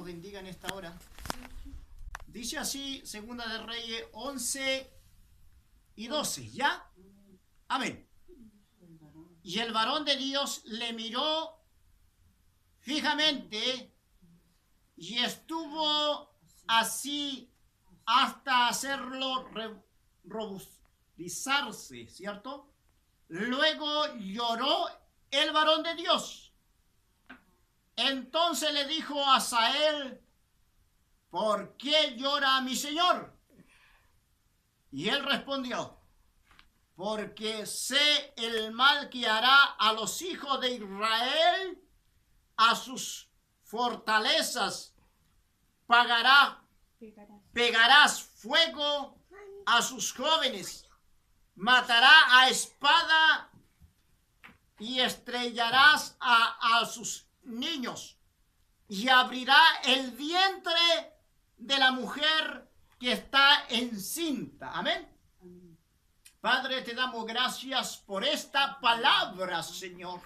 nos bendiga en esta hora. Dice así, Segunda de Reyes 11 y 12, ¿ya? Amén. Y el varón de Dios le miró fijamente y estuvo así hasta hacerlo robustizarse, ¿cierto? Luego lloró el varón de Dios. Entonces le dijo a Asael: ¿por qué llora mi señor? Y él respondió: porque sé el mal que hará a los hijos de Israel, a sus fortalezas pegarás fuego a sus jóvenes, matará a espada y estrellarás a sus niños, y abrirá el vientre de la mujer que está encinta. Amén. Padre, te damos gracias por esta palabra, Señor.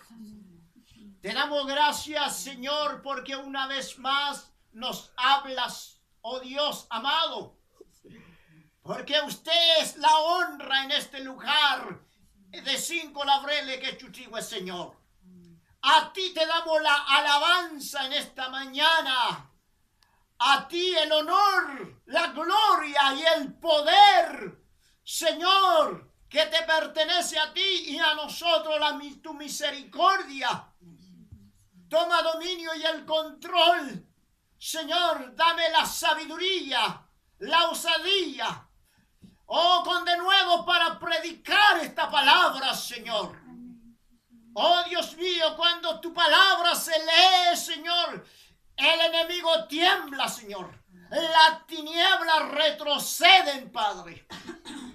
Te damos gracias, Señor, porque una vez más nos hablas, oh Dios amado, porque usted es la honra en este lugar de 5 labreles que chuchigüe, Señor. A ti te damos la alabanza en esta mañana. A ti el honor, la gloria y el poder, Señor, que te pertenece a ti y a nosotros tu misericordia. Toma dominio y el control. Señor, dame la sabiduría, la osadía, con de nuevo para predicar esta palabra, Señor. Oh Dios mío, cuando tu palabra se lee, Señor, el enemigo tiembla, Señor. Las tinieblas retroceden, Padre.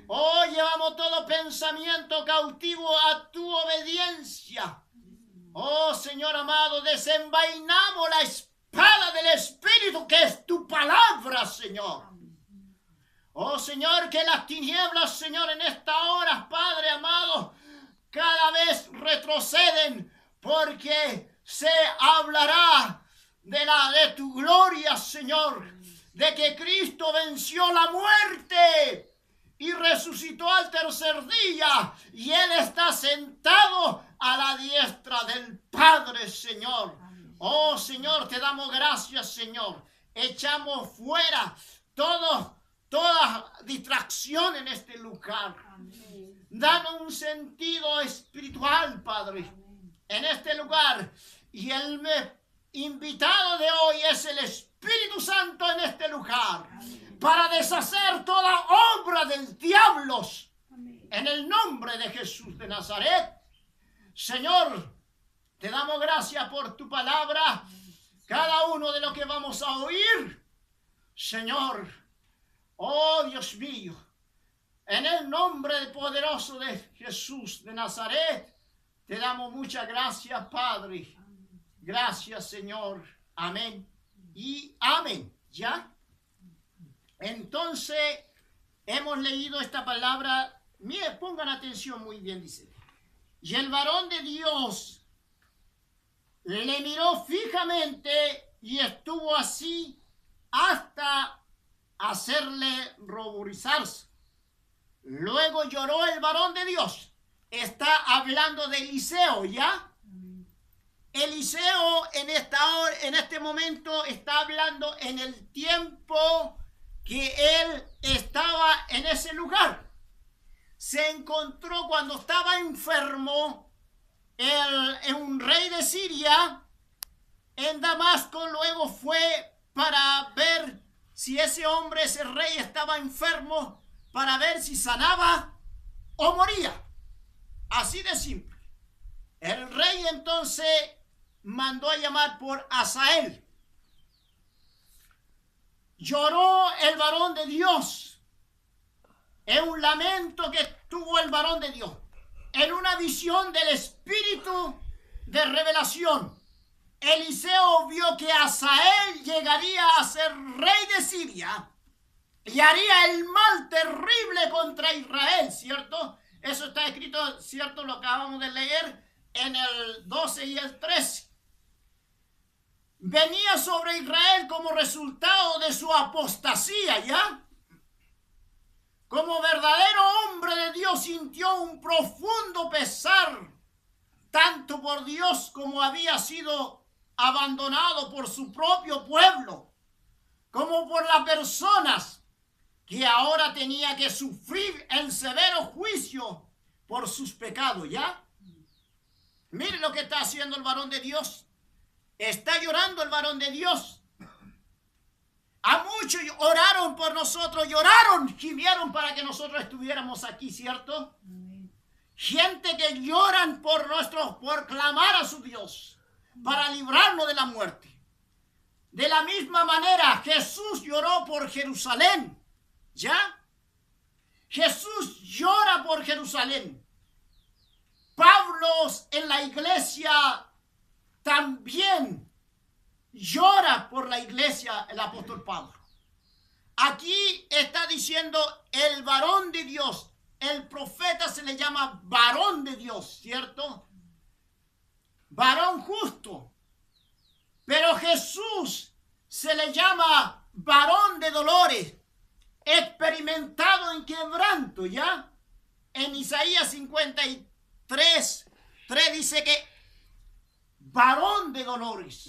Oh, llevamos todo pensamiento cautivo a tu obediencia. Oh, Señor amado, desenvainamos la espada del Espíritu, que es tu palabra, Señor. Oh, Señor, que las tinieblas, Señor, en esta hora, Padre amado, cada vez retroceden, porque se hablará de tu gloria, Señor, de que Cristo venció la muerte y resucitó al tercer día, y Él está sentado a la diestra del Padre, Señor. Oh, Señor, te damos gracias, Señor. Echamos fuera toda distracción en este lugar. Danos un sentido espiritual, Padre, en este lugar. Y el invitado de hoy es el Espíritu Santo en este lugar, para deshacer toda obra del diablo. En el nombre de Jesús de Nazaret. Señor, te damos gracias por tu palabra. Cada uno de lo que vamos a oír, Señor, oh Dios mío, en el nombre poderoso de Jesús de Nazaret, te damos muchas gracias, Padre. Gracias, Señor. Amén y amén. ¿Ya? Entonces, hemos leído esta palabra. Miren, pongan atención muy bien, dice. Y el varón de Dios le miró fijamente y estuvo así hasta hacerle ruborizarse. Luego lloró el varón de Dios. Está hablando de Eliseo, ¿ya? Eliseo en este momento está hablando en el tiempo que él estaba en ese lugar. Se encontró cuando estaba enfermo un rey de Siria en Damasco. Luego fue para ver si ese rey estaba enfermo, para ver si sanaba o moría. Así de simple. El rey entonces mandó a llamar por Asael. Lloró el varón de Dios. Es un lamento que tuvo el varón de Dios en una visión del espíritu de revelación. Eliseo vio que Asael llegaría a ser rey de Siria y haría el mal terrible contra Israel, ¿cierto? Eso está escrito, ¿cierto? Lo acabamos de leer en el 12 y el 13. venía sobre Israel como resultado de su apostasía, ¿ya? Como verdadero hombre de Dios sintió un profundo pesar, tanto por Dios como había sido abandonado por su propio pueblo, como por las personas que ahora tenía que sufrir el severo juicio por sus pecados, ¿ya? Mire lo que está haciendo el varón de Dios. Está llorando el varón de Dios. A muchos oraron por nosotros, lloraron, gimieron para que nosotros estuviéramos aquí, ¿cierto? Gente que lloran por clamar a su Dios, para librarnos de la muerte. De la misma manera, Jesús lloró por Jerusalén, ¿ya? Jesús llora por Jerusalén. Pablo en la iglesia también llora por la iglesia, el apóstol Pablo. Aquí está diciendo el varón de Dios. El profeta se le llama varón de Dios, ¿cierto? Varón justo. Pero Jesús se le llama varón de dolores, experimentado en quebranto, ¿ya? En Isaías 53:3 dice que varón de dolores,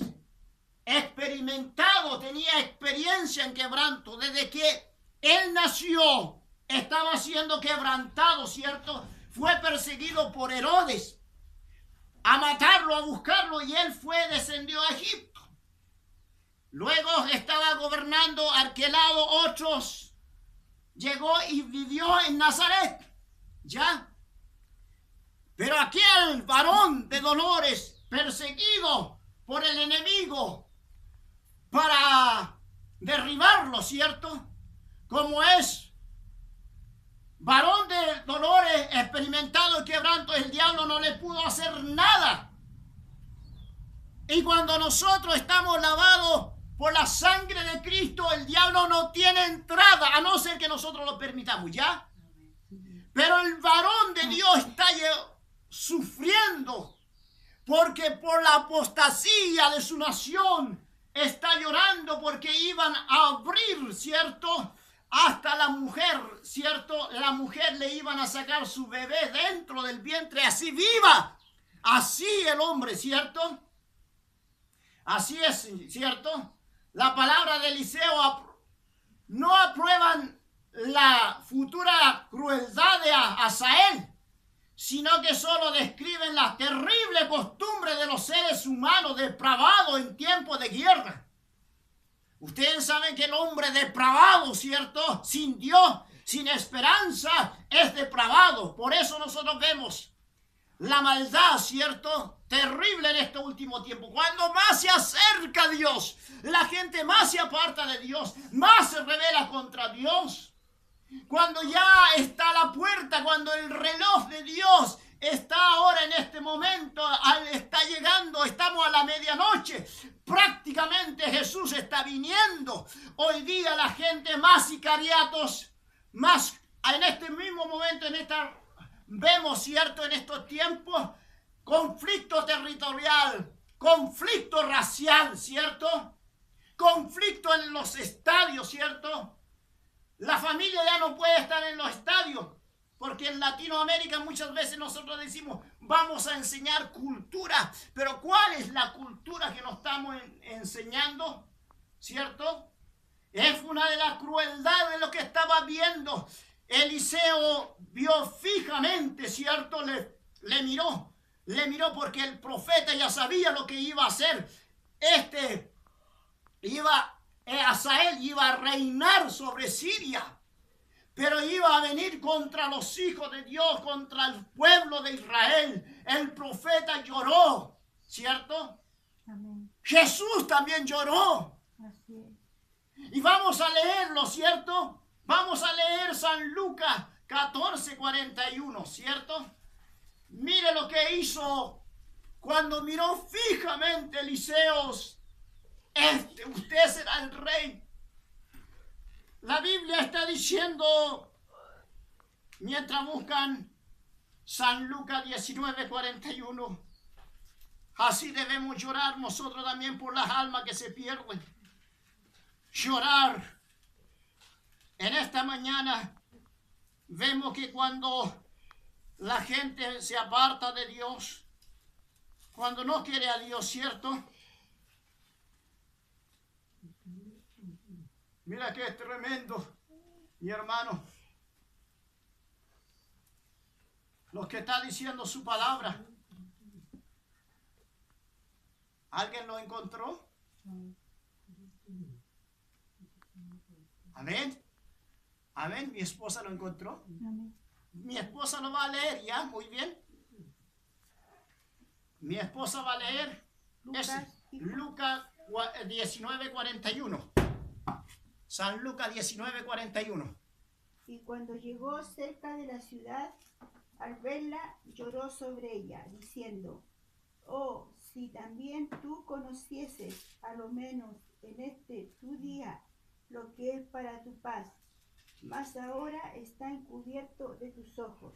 experimentado, tenía experiencia en quebranto. Desde que él nació, estaba siendo quebrantado, ¿cierto? Fue perseguido por Herodes a matarlo, a buscarlo, y él descendió a Egipto. Luego estaba gobernando Arquelao, otros, llegó y vivió en Nazaret, ¿ya? Pero aquel varón de dolores, perseguido por el enemigo para derribarlo, ¿cierto? Como es varón de dolores, experimentado y quebranto, el diablo no le pudo hacer nada. Y cuando nosotros estamos lavados por la sangre de Cristo, el diablo no tiene entrada, a no ser que nosotros lo permitamos, ¿ya? Pero el varón de Dios está sufriendo, porque por la apostasía de su nación está llorando, porque iban a abrir, ¿cierto?, hasta la mujer, ¿cierto? La mujer le iban a sacar su bebé dentro del vientre, así viva, así el hombre, ¿cierto? Así es, ¿cierto? La palabra de Eliseo no aprueban la futura crueldad de Hazael, sino que solo describen la terrible costumbre de los seres humanos depravados en tiempos de guerra. Ustedes saben que el hombre depravado, ¿cierto?, sin Dios, sin esperanza, es depravado. Por eso nosotros vemos la maldad, ¿cierto?, terrible en este último tiempo. Cuando más se acerca a Dios, la gente más se aparta de Dios, más se rebela contra Dios. Cuando ya está la puerta, cuando el reloj de Dios está ahora en este momento, está llegando, estamos a la medianoche, prácticamente Jesús está viniendo. Hoy día la gente más sicariatos, más en este mismo momento, vemos, ¿cierto?, en estos tiempos, conflicto territorial, conflicto racial, ¿cierto?, conflicto en los estadios, ¿cierto? La familia ya no puede estar en los estadios, porque en Latinoamérica muchas veces nosotros decimos, vamos a enseñar cultura, pero ¿cuál es la cultura que nos estamos enseñando? ¿Cierto? Es una de las crueldades de lo que estaba viendo. Eliseo vio fijamente, ¿cierto? Le miró porque el profeta ya sabía lo que iba a hacer. Hazael iba a reinar sobre Siria, pero iba a venir contra los hijos de Dios, contra el pueblo de Israel. El profeta lloró, ¿cierto? Amén. Jesús también lloró. Así es. Y vamos a leerlo, ¿cierto? Vamos a leer San Lucas 14:41, ¿cierto? Mire lo que hizo cuando miró fijamente Eliseo. Usted será el rey. La Biblia está diciendo, mientras buscan San Lucas 19:41, Así debemos llorar nosotros también por las almas que se pierden. Llorar. En esta mañana vemos que cuando la gente se aparta de Dios, cuando no quiere a Dios, ¿cierto? Mira que es tremendo, mi hermano, lo que está diciendo su palabra. ¿Alguien lo encontró? Amén. Amén. Mi esposa lo encontró. Amén. Mi esposa lo va a leer ya, muy bien. Mi esposa va a leer Lucas 19:41. San Lucas 19:41. Y cuando llegó cerca de la ciudad, al verla, lloró sobre ella, diciendo: oh, si también tú conocieses, a lo menos en este tu día, lo que es para tu paz, mas ahora está encubierto de tus ojos,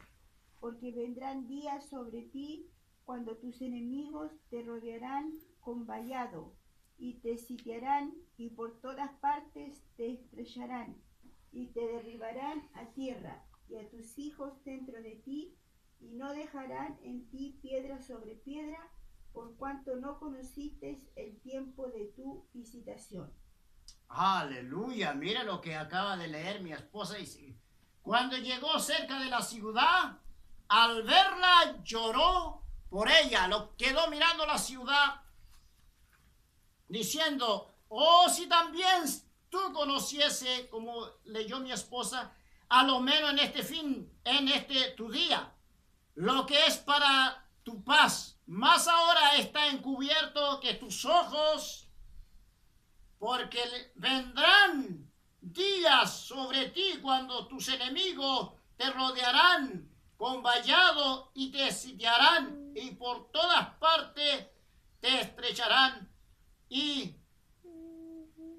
porque vendrán días sobre ti cuando tus enemigos te rodearán con vallado, y te sitiarán, y por todas partes te estrellarán, y te derribarán a tierra, y a tus hijos dentro de ti, y no dejarán en ti piedra sobre piedra, por cuanto no conociste el tiempo de tu visitación. Aleluya, mira lo que acaba de leer mi esposa. Dice, cuando llegó cerca de la ciudad, al verla lloró por ella. Lo quedó mirando la ciudad, diciendo: oh, si también tú conociese, como leyó mi esposa, a lo menos en este tu día, lo que es para tu paz, más ahora está encubierto que tus ojos, porque vendrán días sobre ti cuando tus enemigos te rodearán con vallado y te sitiarán, y por todas partes te estrecharán y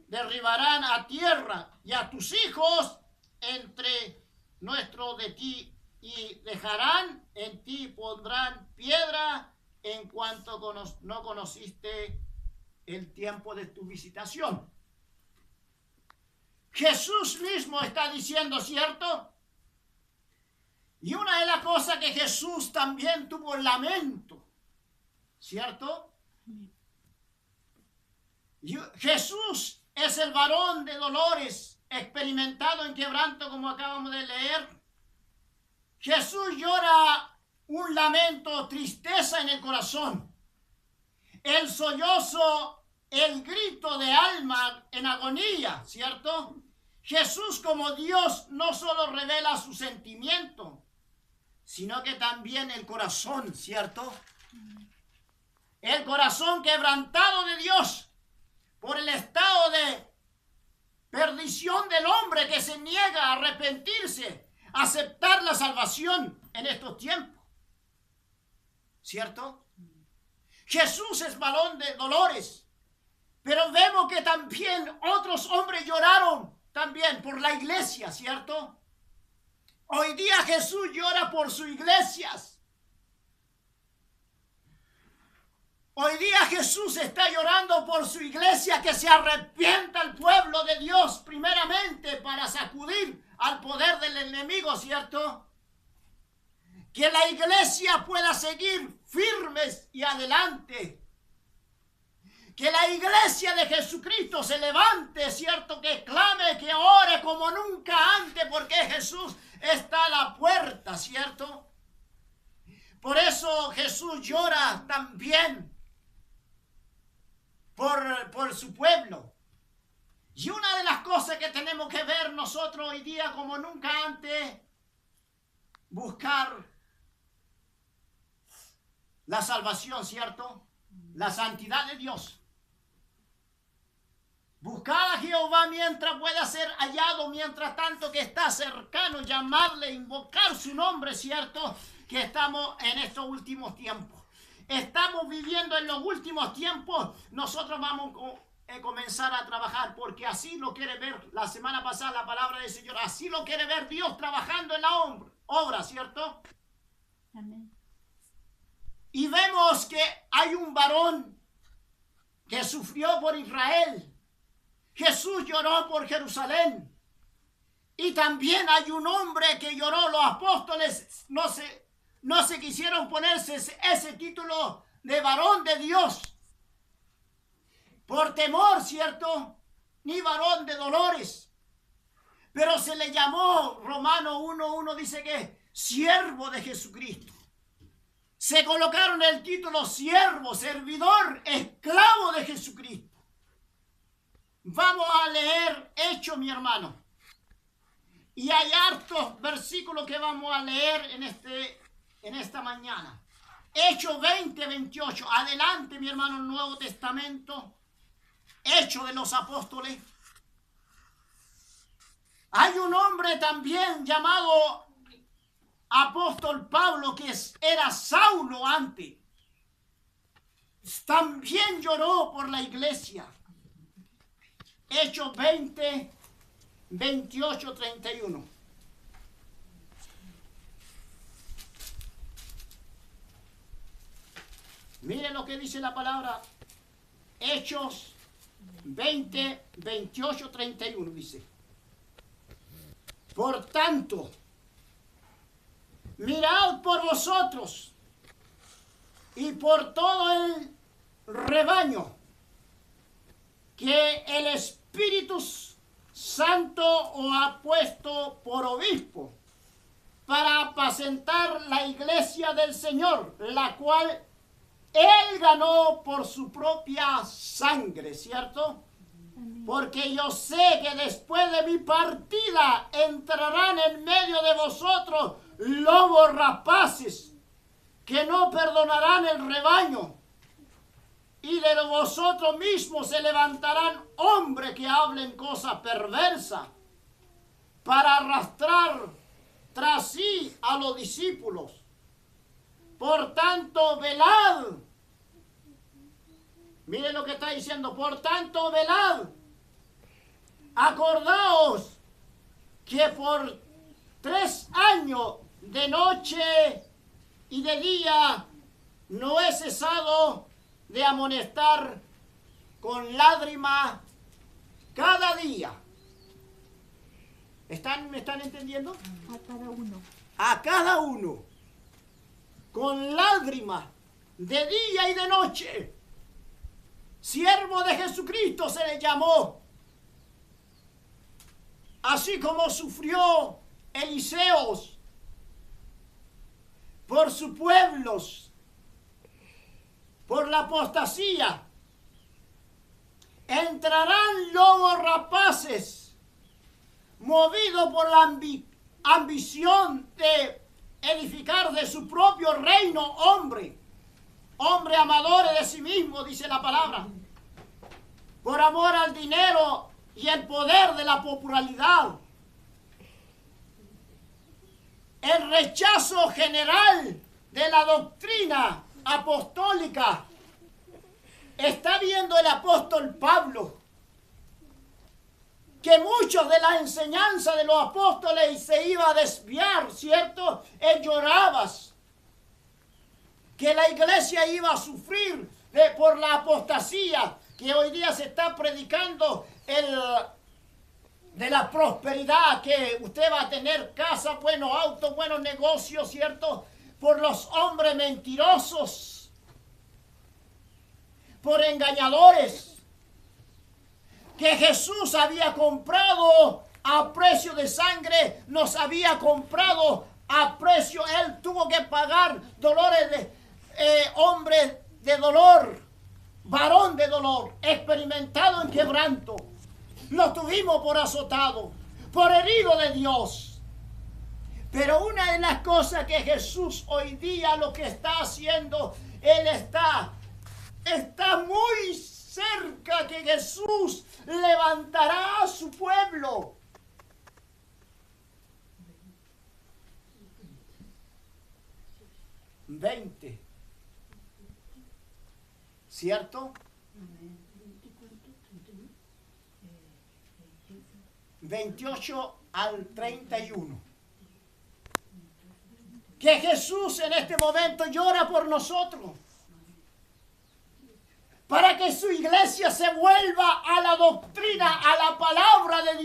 derribarán a tierra, y a tus hijos entre nuestro de ti, y dejarán en ti, pondrán piedra, en cuanto no conociste el tiempo de tu visitación. Jesús mismo está diciendo, ¿cierto? Y una de las cosas que Jesús también tuvo lamento, ¿cierto? Jesús es el varón de dolores, experimentado en quebranto, como acabamos de leer. Jesús llora un lamento, tristeza en el corazón. El sollozo, el grito de alma en agonía, ¿cierto? Jesús como Dios no solo revela su sentimiento, sino que también el corazón, ¿cierto? El corazón quebrantado de Dios por el estado de perdición del hombre que se niega a arrepentirse, a aceptar la salvación en estos tiempos, ¿cierto? Jesús es varón de dolores, pero vemos que también otros hombres lloraron también por la iglesia, ¿cierto? Hoy día Jesús llora por sus iglesias. Hoy día Jesús está llorando por su iglesia, que se arrepienta el pueblo de Dios primeramente para sacudir al poder del enemigo, ¿cierto? Que la iglesia pueda seguir firmes y adelante. Que la iglesia de Jesucristo se levante, ¿cierto? Que clame, que ore como nunca antes, porque Jesús está a la puerta, ¿cierto? Por eso Jesús llora también por su pueblo. Y una de las cosas que tenemos que ver nosotros hoy día como nunca antes, buscar la salvación, ¿cierto? La santidad de Dios. Buscar a Jehová mientras pueda ser hallado, mientras tanto que está cercano, llamarle, invocar su nombre, ¿cierto? Que estamos en estos últimos tiempos. Estamos viviendo en los últimos tiempos. Nosotros vamos a comenzar a trabajar, porque así lo quiere ver la semana pasada la palabra del Señor. Así lo quiere ver Dios trabajando en la obra, ¿cierto? Amén. Y vemos que hay un varón que sufrió por Israel. Jesús lloró por Jerusalén. Y también hay un hombre que lloró. Los apóstoles no se quisieron ponerse ese título de varón de Dios por temor, ¿cierto? Ni varón de dolores. Pero se le llamó, Romano 1:1 dice que siervo de Jesucristo. Se colocaron el título siervo, servidor, esclavo de Jesucristo. Vamos a leer Hechos, mi hermano. Y hay hartos versículos que vamos a leer en esta mañana. Hechos 20:28. Adelante, mi hermano, el Nuevo Testamento. Hechos de los Apóstoles. Hay un hombre también llamado apóstol Pablo, que era Saulo antes. También lloró por la iglesia. Hechos 20:28-31. Miren lo que dice la palabra. Hechos 20:28-31 dice: por tanto, mirad por vosotros y por todo el rebaño que el Espíritu Santo os ha puesto por obispo para apacentar la iglesia del Señor, la cual Él ganó por su propia sangre, ¿cierto? Porque yo sé que después de mi partida entrarán en medio de vosotros lobos rapaces que no perdonarán el rebaño. Y de vosotros mismos se levantarán hombres que hablen cosas perversas para arrastrar tras sí a los discípulos. Por tanto, velad. Miren lo que está diciendo. Por tanto, velad. Acordaos que por 3 años de noche y de día no he cesado de amonestar con lágrimas cada día. ¿Me están entendiendo? A cada uno. A cada uno. Con lágrimas de día y de noche. Siervo de Jesucristo se le llamó. Así como sufrió Eliseos por sus pueblos, por la apostasía, entrarán lobos rapaces, movidos por la ambición de edificar de su propio reino hombre amadores de sí mismo, dice la palabra, por amor al dinero y el poder de la popularidad. El rechazo general de la doctrina apostólica está viendo el apóstol Pablo, que muchos de la enseñanza de los apóstoles se iba a desviar, ¿cierto? Él lloraba que la iglesia iba a sufrir por la apostasía, que hoy día se está predicando de la prosperidad, que usted va a tener casa, buenos autos, buenos negocios, ¿cierto? Por los hombres mentirosos, por engañadores, que Jesús había comprado a precio de sangre, nos había comprado a precio, Él tuvo que pagar dolores de hombre de dolor, varón de dolor, experimentado en quebranto. Lo tuvimos por azotado, por herido de Dios. Pero una de las cosas que Jesús hoy día lo que está haciendo, Él está muy cerca, que Jesús levantará a su pueblo. ¿Cierto? 28 al 31. que Jesús en este momento llora por nosotros, para que su iglesia se vuelva a la doctrina, a la palabra